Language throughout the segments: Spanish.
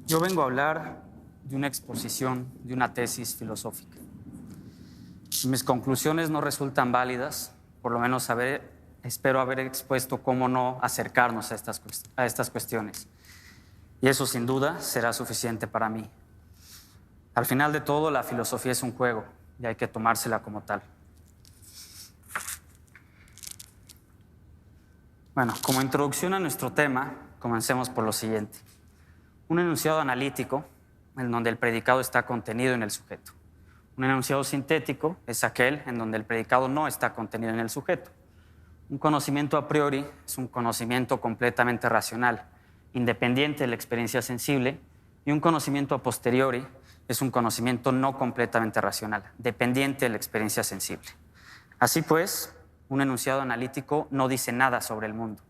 Yo vengo a hablar de una exposición de una tesis filosófica. Si mis conclusiones no resultan válidas, por lo menos espero haber expuesto cómo no acercarnos a estas cuestiones. Y eso sin duda será suficiente para mí. Al final de todo, la filosofía es un juego y hay que tomársela como tal. Bueno, como introducción a nuestro tema, comencemos por lo siguiente. Un enunciado analítico, en donde el predicado está contenido en el sujeto. Un enunciado sintético es aquel en donde el predicado no está contenido en el sujeto. Un conocimiento a priori es un conocimiento completamente racional, independiente de la experiencia sensible, y un conocimiento a posteriori es un conocimiento no completamente racional, dependiente de la experiencia sensible. Así pues, un enunciado analítico no dice nada sobre el mundo,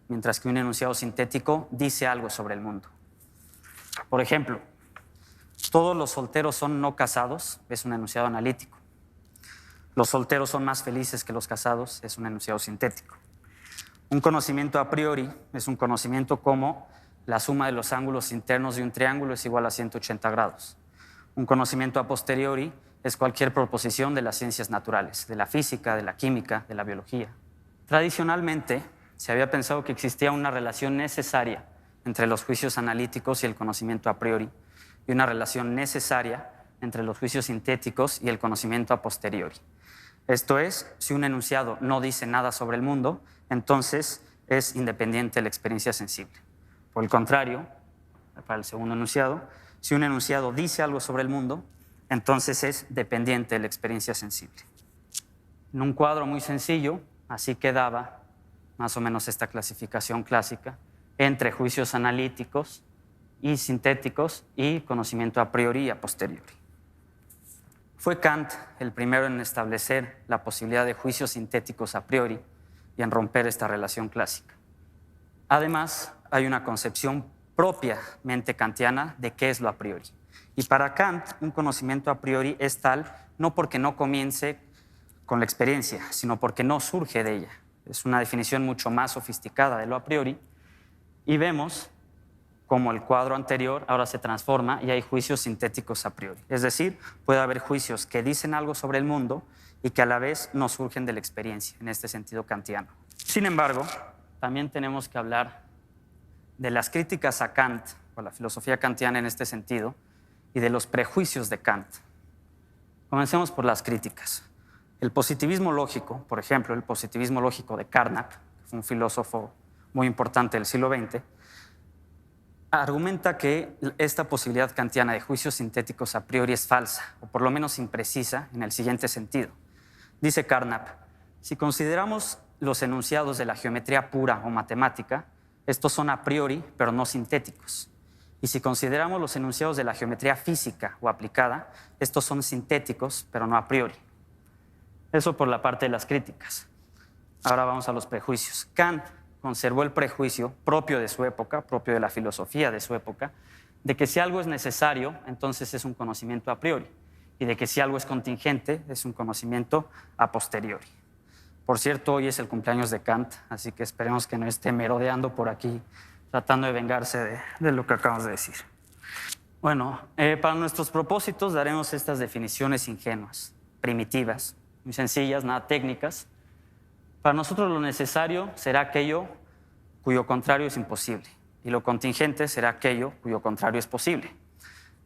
mientras que un enunciado sintético dice algo sobre el mundo. Por ejemplo, todos los solteros son no casados, es un enunciado analítico. Los solteros son más felices que los casados, es un enunciado sintético. Un conocimiento a priori es un conocimiento como la suma de los ángulos internos de un triángulo es igual a 180 grados. Un conocimiento a posteriori es cualquier proposición de las ciencias naturales, de la física, de la química, de la biología. Tradicionalmente, se había pensado que existía una relación necesaria entre los juicios analíticos y el conocimiento a priori, y una relación necesaria entre los juicios sintéticos y el conocimiento a posteriori. Esto es, si un enunciado no dice nada sobre el mundo, entonces es independiente de la experiencia sensible. Por el contrario, para el segundo enunciado, si un enunciado dice algo sobre el mundo, entonces es dependiente de la experiencia sensible. En un cuadro muy sencillo, así quedaba más o menos esta clasificación clásica entre juicios analíticos y sintéticos y conocimiento a priori y a posteriori. Fue Kant el primero en establecer la posibilidad de juicios sintéticos a priori y en romper esta relación clásica. Además, hay una concepción propiamente kantiana de qué es lo a priori. Y para Kant, un conocimiento a priori es tal no porque no comience con la experiencia, sino porque no surge de ella. Es una definición mucho más sofisticada de lo a priori, y vemos como el cuadro anterior ahora se transforma y hay juicios sintéticos a priori. Es decir, puede haber juicios que dicen algo sobre el mundo y que a la vez no surgen de la experiencia, en este sentido kantiano. Sin embargo, también tenemos que hablar de las críticas a Kant, o a la filosofía kantiana en este sentido, y de los prejuicios de Kant. Comencemos por las críticas. El positivismo lógico, por ejemplo, el positivismo lógico de Carnap, que fue un filósofo muy importante del siglo XX, argumenta que esta posibilidad kantiana de juicios sintéticos a priori es falsa, o por lo menos imprecisa, en el siguiente sentido. Dice Carnap, si consideramos los enunciados de la geometría pura o matemática, estos son a priori, pero no sintéticos. Y si consideramos los enunciados de la geometría física o aplicada, estos son sintéticos, pero no a priori. Eso por la parte de las críticas. Ahora vamos a los prejuicios. Kant conservó el prejuicio propio de su época, propio de la filosofía de su época, de que si algo es necesario, entonces es un conocimiento a priori, y de que si algo es contingente, es un conocimiento a posteriori. Por cierto, hoy es el cumpleaños de Kant, así que esperemos que no esté merodeando por aquí, tratando de vengarse de lo que acabamos de decir. Bueno, para nuestros propósitos daremos estas definiciones ingenuas, primitivas, muy sencillas, nada técnicas. Para nosotros lo necesario será aquello cuyo contrario es imposible, y lo contingente será aquello cuyo contrario es posible.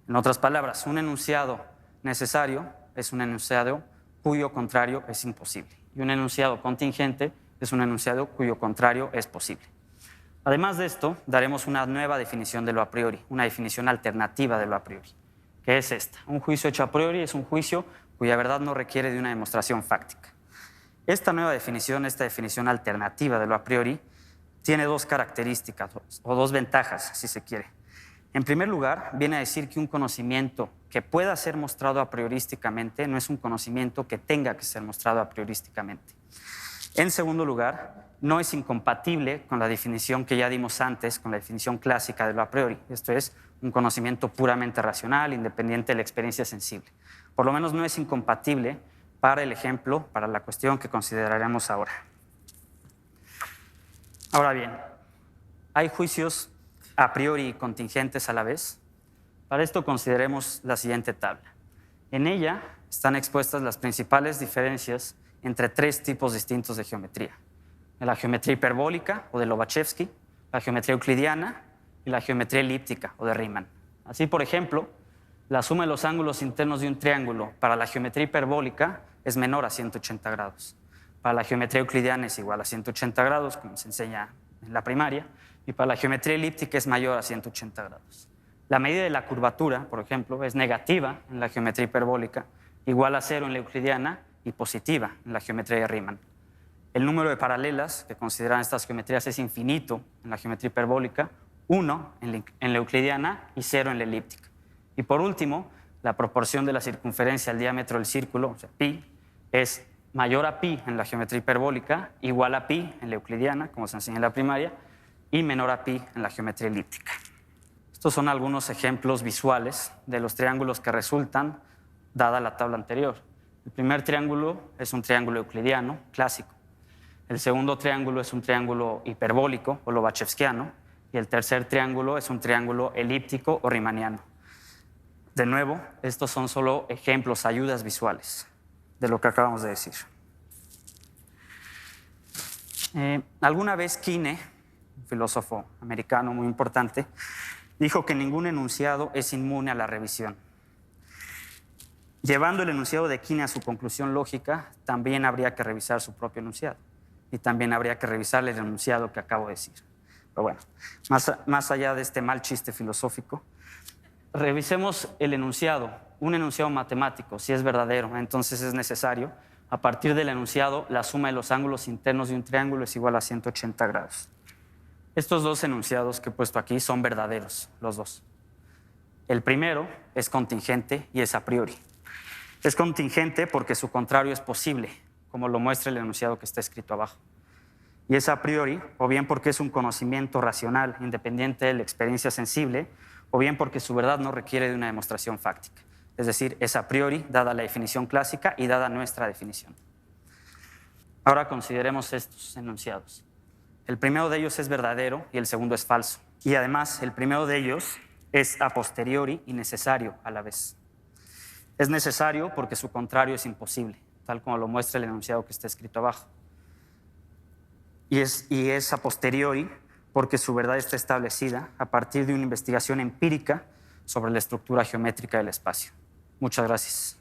En otras palabras, un enunciado necesario es un enunciado cuyo contrario es imposible, y un enunciado contingente es un enunciado cuyo contrario es posible. Además de esto, daremos una nueva definición de lo a priori, una definición alternativa de lo a priori, que es esta. Un juicio hecho a priori es un juicio cuya verdad no requiere de una demostración fáctica. Esta nueva definición, esta definición alternativa de lo a priori, tiene dos características o dos ventajas, si se quiere. En primer lugar, viene a decir que un conocimiento que pueda ser mostrado a priorísticamente no es un conocimiento que tenga que ser mostrado a priorísticamente. En segundo lugar, no es incompatible con la definición que ya dimos antes, con la definición clásica de lo a priori. Esto es un conocimiento puramente racional, independiente de la experiencia sensible. Por lo menos no es incompatible para el ejemplo, para la cuestión que consideraremos ahora. Ahora bien, ¿hay juicios a priori contingentes a la vez? Para esto consideremos la siguiente tabla. En ella están expuestas las principales diferencias entre tres tipos distintos de geometría: la geometría hiperbólica o de Lobachevsky, la geometría euclidiana y la geometría elíptica o de Riemann. Así, por ejemplo, la suma de los ángulos internos de un triángulo para la geometría hiperbólica es menor a 180 grados. Para la geometría euclidiana es igual a 180 grados, como se enseña en la primaria, y para la geometría elíptica es mayor a 180 grados. La medida de la curvatura, por ejemplo, es negativa en la geometría hiperbólica, igual a 0 en la euclidiana y positiva en la geometría de Riemann. El número de paralelas que consideran estas geometrías es infinito en la geometría hiperbólica, 1 en la euclidiana y 0 en la elíptica. Y por último, la proporción de la circunferencia al diámetro del círculo, o sea, pi, es mayor a pi en la geometría hiperbólica, igual a pi en la euclidiana, como se enseña en la primaria, y menor a pi en la geometría elíptica. Estos son algunos ejemplos visuales de los triángulos que resultan, dada la tabla anterior. El primer triángulo es un triángulo euclidiano, clásico. El segundo triángulo es un triángulo hiperbólico o lobachevskiano. Y el tercer triángulo es un triángulo elíptico o riemanniano. De nuevo, estos son solo ejemplos, ayudas visuales de lo que acabamos de decir. Alguna vez Quine, un filósofo americano muy importante, dijo que ningún enunciado es inmune a la revisión. Llevando el enunciado de Quine a su conclusión lógica, también habría que revisar su propio enunciado. Y también habría que revisar el enunciado que acabo de decir. Pero bueno, más allá de este mal chiste filosófico, revisemos el enunciado, un enunciado matemático. Si es verdadero, entonces es necesario, a partir del enunciado, la suma de los ángulos internos de un triángulo es igual a 180 grados. Estos dos enunciados que he puesto aquí son verdaderos, los dos. El primero es contingente y es a priori. Es contingente porque su contrario es posible, como lo muestra el enunciado que está escrito abajo. Y es a priori, o bien porque es un conocimiento racional, independiente de la experiencia sensible, o bien porque su verdad no requiere de una demostración fáctica. Es decir, es a priori, dada la definición clásica y dada nuestra definición. Ahora consideremos estos enunciados. El primero de ellos es verdadero y el segundo es falso. Y además, el primero de ellos es a posteriori y necesario a la vez. Es necesario porque su contrario es imposible, tal como lo muestra el enunciado que está escrito abajo. Y es a posteriori porque su verdad está establecida a partir de una investigación empírica sobre la estructura geométrica del espacio. Muchas gracias.